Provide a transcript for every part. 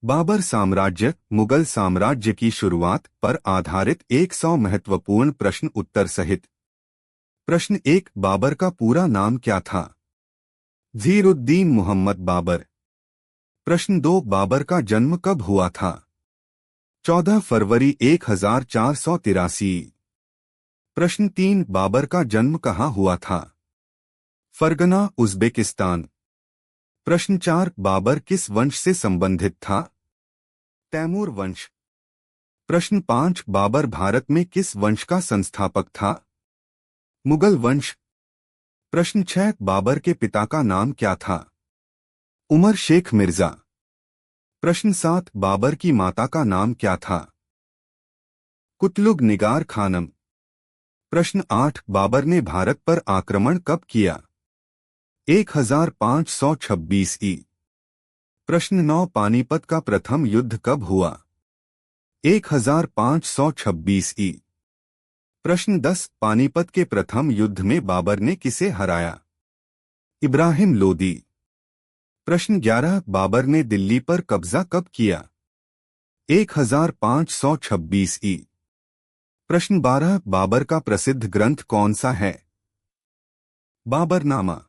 बाबर साम्राज्य मुगल साम्राज्य की शुरुआत पर आधारित 100 महत्वपूर्ण प्रश्न उत्तर सहित। प्रश्न 1, बाबर का पूरा नाम क्या था? ज़हीरुद्दीन मोहम्मद बाबर। प्रश्न 2, बाबर का जन्म कब हुआ था? 14 फरवरी 1483। प्रश्न 3, बाबर का जन्म कहाँ हुआ था? फरगना, उज़्बेकिस्तान। प्रश्न 4, बाबर किस वंश से संबंधित था? तैमूर वंश। प्रश्न 5, बाबर भारत में किस वंश का संस्थापक था? मुगल वंश। प्रश्न 6, बाबर के पिता का नाम क्या था? उमर शेख मिर्जा। प्रश्न 7, बाबर की माता का नाम क्या था? कुतलुग निगार खानम। प्रश्न 8, बाबर ने भारत पर आक्रमण कब किया? 1526 ई। प्रश्न 9, पानीपत का प्रथम युद्ध कब हुआ? 1526 ई। प्रश्न 10, पानीपत के प्रथम युद्ध में बाबर ने किसे हराया? इब्राहिम लोदी। प्रश्न 11, बाबर ने दिल्ली पर कब्जा कब किया? 1526 ई। प्रश्न 12, बाबर का प्रसिद्ध ग्रंथ कौन सा है? बाबरनामा।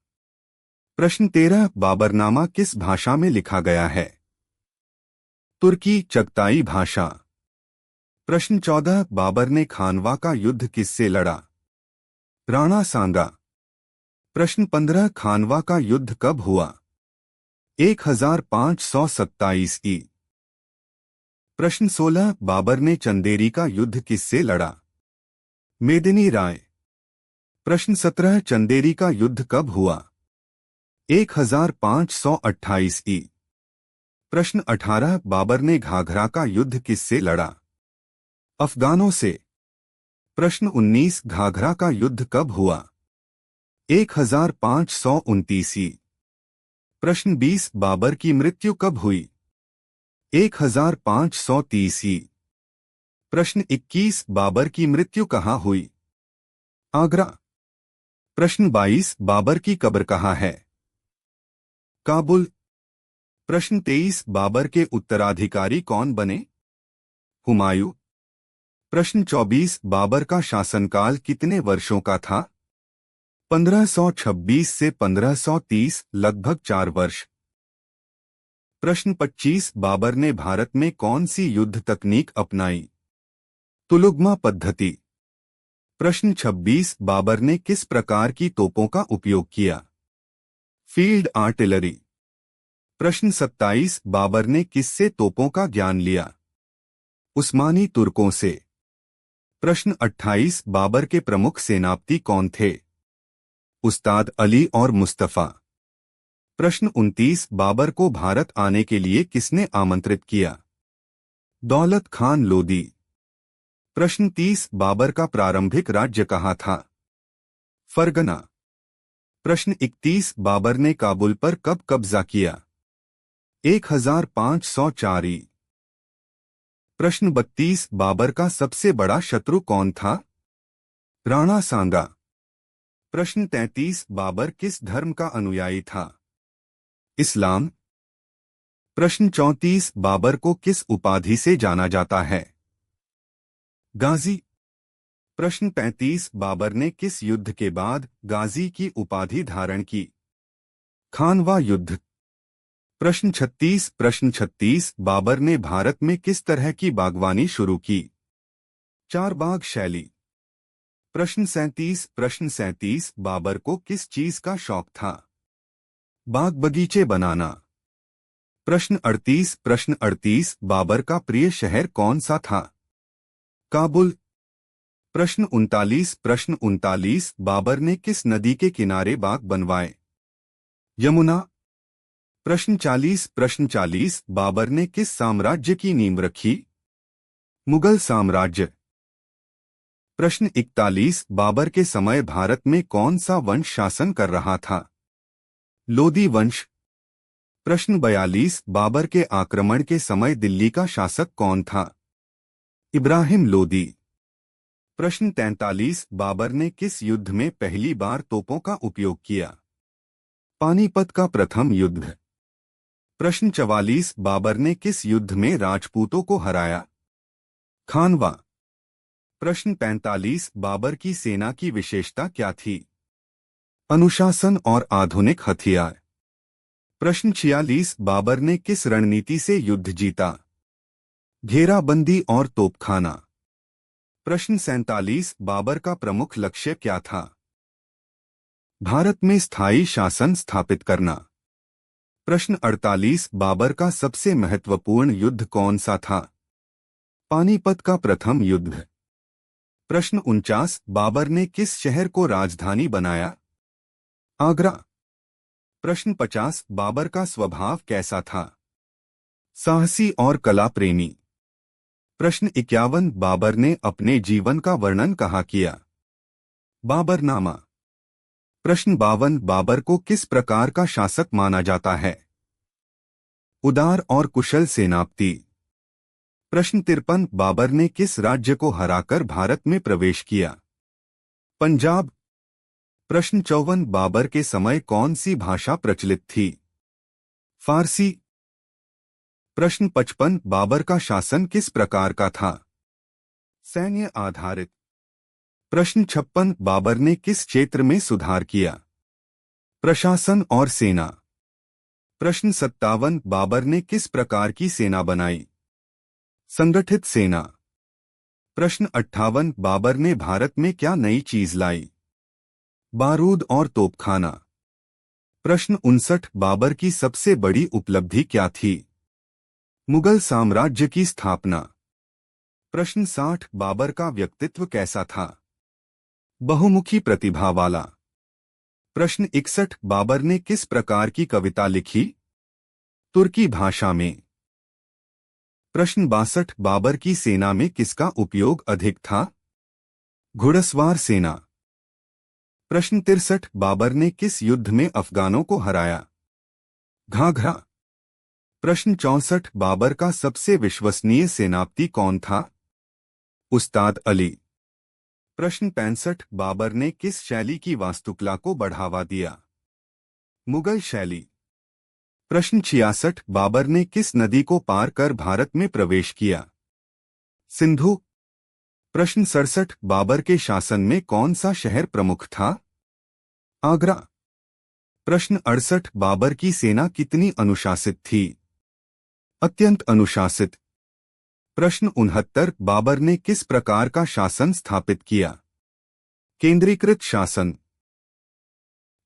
प्रश्न 13, बाबरनामा किस भाषा में लिखा गया है? तुर्की चगताई भाषा। प्रश्न 14, बाबर ने खानवा का युद्ध किससे लड़ा? राणा सांगा। प्रश्न 15, खानवा का युद्ध कब हुआ? 1527 ई। प्रश्न 16, बाबर ने चंदेरी का युद्ध किससे लड़ा? मेदिनी राय। प्रश्न 17, चंदेरी का युद्ध कब हुआ? 1528 ई। प्रश्न 18, बाबर ने घाघरा का युद्ध किससे लड़ा? अफगानों से। प्रश्न 19, घाघरा का युद्ध कब हुआ? 1529 ई। प्रश्न 20, बाबर की मृत्यु कब हुई? 1530 ई। प्रश्न 21, बाबर की मृत्यु कहाँ हुई? आगरा। प्रश्न 22, बाबर की कब्र कहाँ है? काबुल। प्रश्न 23, बाबर के उत्तराधिकारी कौन बने? हुमायूं। प्रश्न 24, बाबर का शासनकाल कितने वर्षों का था? 1526 से 1530, लगभग 4 वर्ष। प्रश्न 25, बाबर ने भारत में कौन सी युद्ध तकनीक अपनाई? तुलुगमा पद्धति। प्रश्न 26, बाबर ने किस प्रकार की तोपों का उपयोग किया? Field artillery. प्रश्न 27, बाबर ने किससे तोपों का ज्ञान लिया? उस्मानी तुर्कों से। प्रश्न 28, बाबर के प्रमुख सेनापति कौन थे? उस्ताद अली और मुस्तफा। प्रश्न 29, बाबर को भारत आने के लिए किसने आमंत्रित किया? दौलत खान लोदी। प्रश्न 30, बाबर का प्रारंभिक राज्य कहाँ था? फरगना। प्रश्न 31, बाबर ने काबुल पर कब कब्जा किया? 1504 ई। प्रश्न 32, बाबर का सबसे बड़ा शत्रु कौन था? राणा सांगा। प्रश्न 33, बाबर किस धर्म का अनुयायी था? इस्लाम। प्रश्न 34, बाबर को किस उपाधि से जाना जाता है? गाजी। प्रश्न 35, बाबर ने किस युद्ध के बाद गाजी की उपाधि धारण की? खानवा युद्ध। प्रश्न 36, बाबर ने भारत में किस तरह की बागवानी शुरू की? चार बाग शैली। प्रश्न 37, बाबर को किस चीज का शौक था? बाग बगीचे बनाना। प्रश्न 38, बाबर का प्रिय शहर कौन सा था? काबुल। प्रश्न 39, बाबर ने किस नदी के किनारे बाग बनवाए? यमुना। प्रश्न 40, बाबर ने किस साम्राज्य की नींव रखी? मुगल साम्राज्य। प्रश्न 41, बाबर के समय भारत में कौन सा वंश शासन कर रहा था? लोदी वंश। प्रश्न 42, बाबर के आक्रमण के समय दिल्ली का शासक कौन था? इब्राहिम लोदी। प्रश्न 43, बाबर ने किस युद्ध में पहली बार तोपों का उपयोग किया? पानीपत का प्रथम युद्ध। प्रश्न 44 बाबर ने किस युद्ध में राजपूतों को हराया? खानवा। प्रश्न 45 बाबर की सेना की विशेषता क्या थी? अनुशासन और आधुनिक हथियार। प्रश्न 46 बाबर ने किस रणनीति से युद्ध जीता? घेराबंदी और तोपखाना। प्रश्न 47 बाबर का प्रमुख लक्ष्य क्या था? भारत में स्थायी शासन स्थापित करना। प्रश्न 48 बाबर का सबसे महत्वपूर्ण युद्ध कौन सा था? पानीपत का प्रथम युद्ध। प्रश्न 49 बाबर ने किस शहर को राजधानी बनाया? आगरा। प्रश्न 50 बाबर का स्वभाव कैसा था? साहसी और कला प्रेमी। प्रश्न 51 बाबर ने अपने जीवन का वर्णन कहाँ किया? बाबरनामा। प्रश्न 52 बाबर को किस प्रकार का शासक माना जाता है? उदार और कुशल सेनापति। प्रश्न 53 बाबर ने किस राज्य को हराकर भारत में प्रवेश किया? पंजाब। प्रश्न 54 बाबर के समय कौन सी भाषा प्रचलित थी? फारसी। प्रश्न 55 बाबर का शासन किस प्रकार का था? सैन्य आधारित। प्रश्न 56 बाबर ने किस क्षेत्र में सुधार किया? प्रशासन और सेना। प्रश्न 57 बाबर ने किस प्रकार की सेना बनाई? संगठित सेना। प्रश्न 58 बाबर ने भारत में क्या नई चीज लाई? बारूद और तोपखाना। प्रश्न 59 बाबर की सबसे बड़ी उपलब्धि क्या थी? मुगल साम्राज्य की स्थापना। प्रश्न 60 बाबर का व्यक्तित्व कैसा था? बहुमुखी प्रतिभा वाला। प्रश्न 61 बाबर ने किस प्रकार की कविता लिखी? तुर्की भाषा में। प्रश्न 62 बाबर की सेना में किसका उपयोग अधिक था? घुड़सवार सेना। प्रश्न 63 बाबर ने किस युद्ध में अफगानों को हराया? घाघरा। प्रश्न 64 बाबर का सबसे विश्वसनीय सेनापति कौन था? उस्ताद अली। प्रश्न 65 बाबर ने किस शैली की वास्तुकला को बढ़ावा दिया? मुगल शैली। प्रश्न 66 बाबर ने किस नदी को पार कर भारत में प्रवेश किया? सिंधु। प्रश्न 67 बाबर के शासन में कौन सा शहर प्रमुख था? आगरा। प्रश्न 68 बाबर की सेना कितनी अनुशासित थी? अत्यंत अनुशासित। प्रश्न 69 बाबर ने किस प्रकार का शासन स्थापित किया? केंद्रीकृत शासन।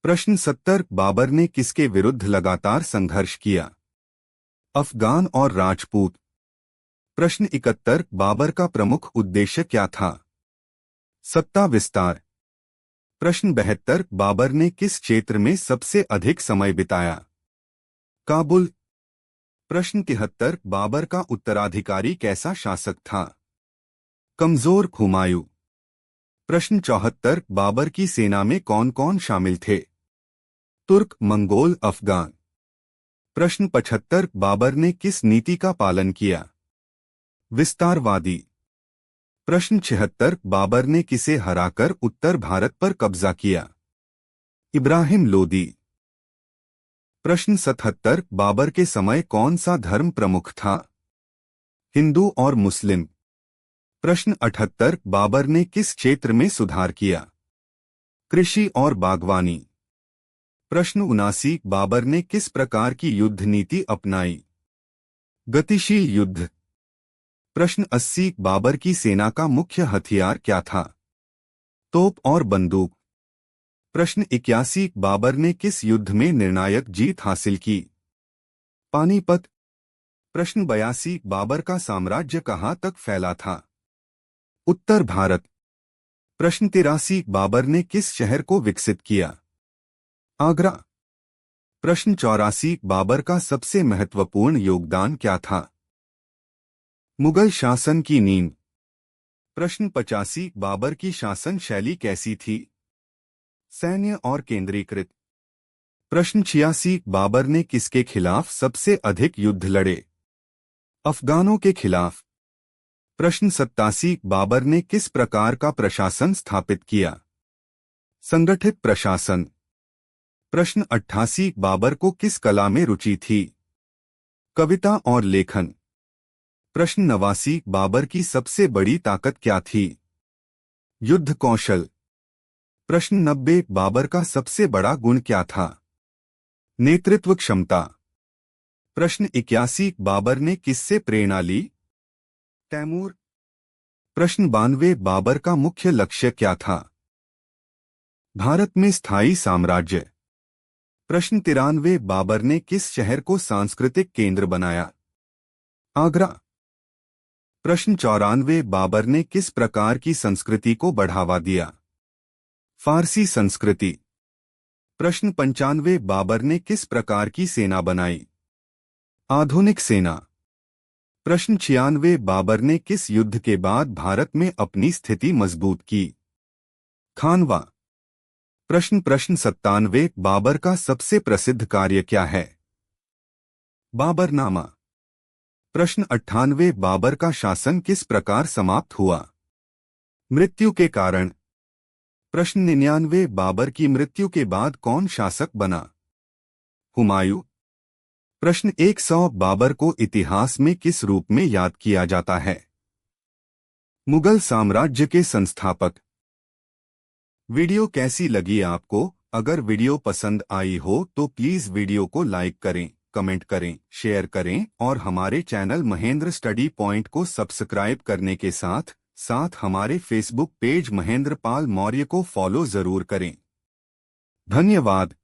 प्रश्न 70 बाबर ने किसके विरुद्ध लगातार संघर्ष किया? अफगान और राजपूत। प्रश्न 71 बाबर का प्रमुख उद्देश्य क्या था? सत्ता विस्तार। प्रश्न 72 बाबर ने किस क्षेत्र में सबसे अधिक समय बिताया? काबुल। प्रश्न 73 बाबर का उत्तराधिकारी कैसा शासक था? कमजोर हुमायूं। प्रश्न 74 बाबर की सेना में कौन कौन शामिल थे? तुर्क, मंगोल, अफगान। प्रश्न 75 बाबर ने किस नीति का पालन किया? विस्तारवादी। प्रश्न 76 बाबर ने किसे हराकर उत्तर भारत पर कब्जा किया? इब्राहिम लोदी। प्रश्न 77 बाबर के समय कौन सा धर्म प्रमुख था? हिंदू और मुस्लिम। प्रश्न 78 बाबर ने किस क्षेत्र में सुधार किया? कृषि और बागवानी। प्रश्न 79 बाबर ने किस प्रकार की युद्ध नीति अपनाई? गतिशील युद्ध। प्रश्न 80 बाबर की सेना का मुख्य हथियार क्या था? तोप और बंदूक। प्रश्न 81 बाबर ने किस युद्ध में निर्णायक जीत हासिल की? पानीपत। प्रश्न 82 बाबर का साम्राज्य कहां तक फैला था? उत्तर भारत। प्रश्न 83 बाबर ने किस शहर को विकसित किया? आगरा। प्रश्न 84 बाबर का सबसे महत्वपूर्ण योगदान क्या था? मुगल शासन की नींव। प्रश्न 85 बाबर की शासन शैली कैसी थी? सैन्य और केंद्रीकृत। प्रश्न 86 बाबर ने किसके खिलाफ सबसे अधिक युद्ध लड़े? अफगानों के खिलाफ। प्रश्न 87 बाबर ने किस प्रकार का प्रशासन स्थापित किया? संगठित प्रशासन। प्रश्न 88 बाबर को किस कला में रुचि थी? कविता और लेखन। प्रश्न 89, बाबर की सबसे बड़ी ताकत क्या थी? युद्ध कौशल। प्रश्न 90, बाबर का सबसे बड़ा गुण क्या था? नेतृत्व क्षमता। प्रश्न 81, बाबर ने किससे प्रेरणा ली? तैमूर। प्रश्न 92, बाबर का मुख्य लक्ष्य क्या था? भारत में स्थायी साम्राज्य। प्रश्न 93, बाबर ने किस शहर को सांस्कृतिक केंद्र बनाया? आगरा। प्रश्न 94, बाबर ने किस प्रकार की संस्कृति को बढ़ावा दिया? फारसी संस्कृति। प्रश्न 95, बाबर ने किस प्रकार की सेना बनाई? आधुनिक सेना। प्रश्न 96, बाबर ने किस युद्ध के बाद भारत में अपनी स्थिति मजबूत की? खानवा। प्रश्न 97, बाबर का सबसे प्रसिद्ध कार्य क्या है? बाबरनामा। प्रश्न 98, बाबर का शासन किस प्रकार समाप्त हुआ? मृत्यु के कारण। प्रश्न 99, बाबर की मृत्यु के बाद कौन शासक बना? हुमायूं। प्रश्न 100, बाबर को इतिहास में किस रूप में याद किया जाता है? मुगल साम्राज्य के संस्थापक। वीडियो कैसी लगी आपको? अगर वीडियो पसंद आई हो तो प्लीज वीडियो को लाइक करें, कमेंट करें, शेयर करें और हमारे चैनल महेंद्र स्टडी पॉइंट को सब्सक्राइब करने के साथ साथ हमारे फेसबुक पेज महेंद्र पाल मौर्य को फॉलो जरूर करें। धन्यवाद।